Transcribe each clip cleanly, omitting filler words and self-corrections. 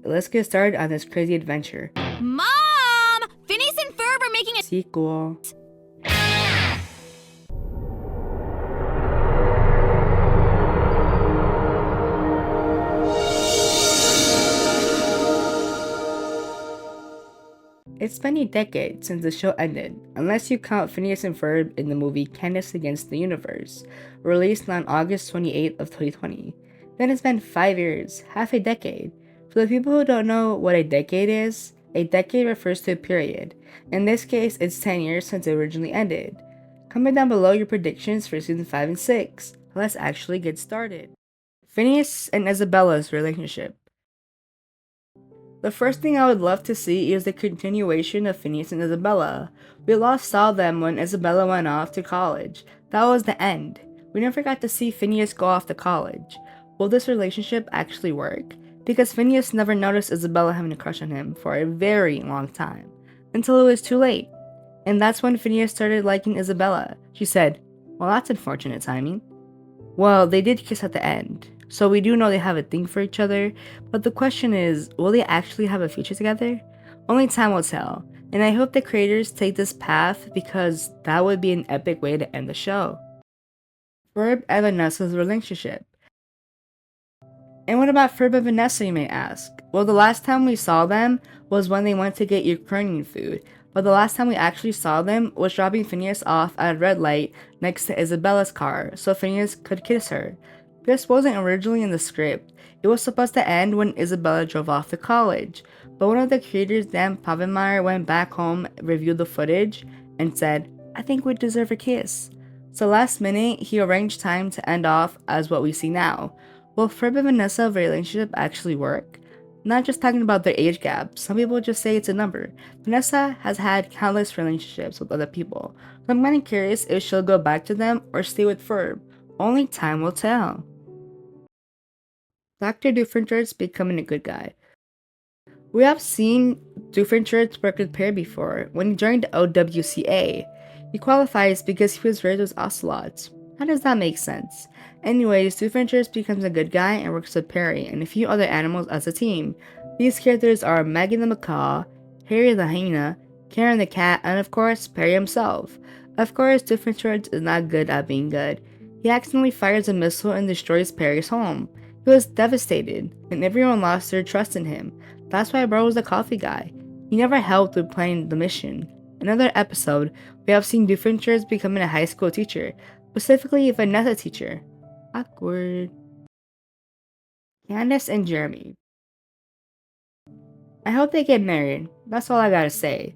let's get started on this crazy adventure. Mom! Phineas and Ferb are making a Sequel. It's been a decade since the show ended, unless you count Phineas and Ferb in the movie Candace Against the Universe, released on August 28th of 2020. Then it's been 5 years, half a decade. For the people who don't know what a decade is, a decade refers to a period. In this case, it's 10 years since it originally ended. Comment down below your predictions for season 5 and 6. Let's actually get started. Phineas and Isabella's relationship. The first thing I would love to see is the continuation of Phineas and Isabella. We last saw them when Isabella went off to college. That was the end. We never got to see Phineas go off to college. Will this relationship actually work? Because Phineas never noticed Isabella having a crush on him for a very long time, until it was too late. And that's when Phineas started liking Isabella. She said, "Well, that's unfortunate timing." Well, they did kiss at the end, so we do know they have a thing for each other, but the question is, will they actually have a future together? Only time will tell, and I hope the creators take this path because that would be an epic way to end the show. Ferb and Vanessa's relationship. And what about Ferb and Vanessa, you may ask? Well, the last time we saw them was when they went to get Ukrainian food, but the last time we actually saw them was dropping Phineas off at a red light next to Isabella's car so Phineas could kiss her. This wasn't originally in the script. It was supposed to end when Isabella drove off to college, but one of the creators, Dan Povenmire, went back home, reviewed the footage, and said, "I think we deserve a kiss." So last minute, he arranged time to end off as what we see now. Will Ferb and Vanessa's relationship actually work? Not just talking about their age gap, some people just say it's a number. Vanessa has had countless relationships with other people, so I'm kinda curious if she'll go back to them or stay with Ferb. Only time will tell. Dr. Doofenshmirtz becoming a good guy. We have seen Doofenshmirtz work with Perry before, when he joined the OWCA. He qualifies because he was raised with ocelots. How does that make sense? Anyways, Doofenshmirtz becomes a good guy and works with Perry and a few other animals as a team. These characters are Maggie the macaw, Harry the hyena, Karen the cat, and of course, Perry himself. Of course, Doofenshmirtz is not good at being good. He accidentally fires a missile and destroys Perry's home. He was devastated, and everyone lost their trust in him. That's why Bro was the coffee guy. He never helped with planning the mission. Another episode, we have seen Doofenshmirtz becoming a high school teacher, specifically a Vanessa teacher. Awkward. Candace and Jeremy. I hope they get married. That's all I gotta say.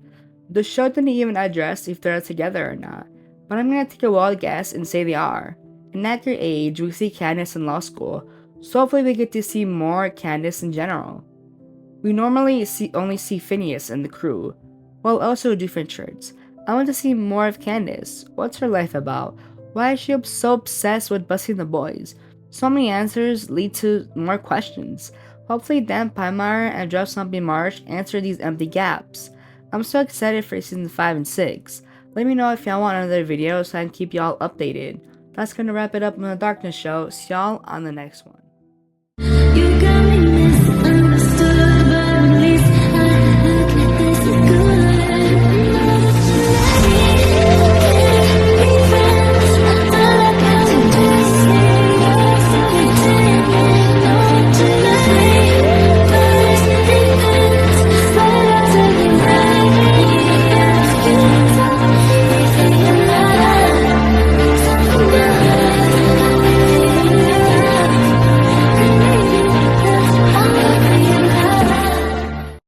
The show didn't even address if they're together or not, but I'm gonna take a wild guess and say they are. And at their age, we see Candace in law school, so hopefully we get to see more Candace in general. We normally only see Phineas and the crew, while also Doofenshmirtz. I want to see more of Candace. What's her life about? Why is she so obsessed with busting the boys? So many answers lead to more questions. Hopefully Dan Povenmire and Jeff Zombie Marsh answer these empty gaps. I'm so excited for season 5 and 6. Let me know if y'all want another video so I can keep y'all updated. That's gonna wrap it up on the Darkness Show. See y'all on the next one.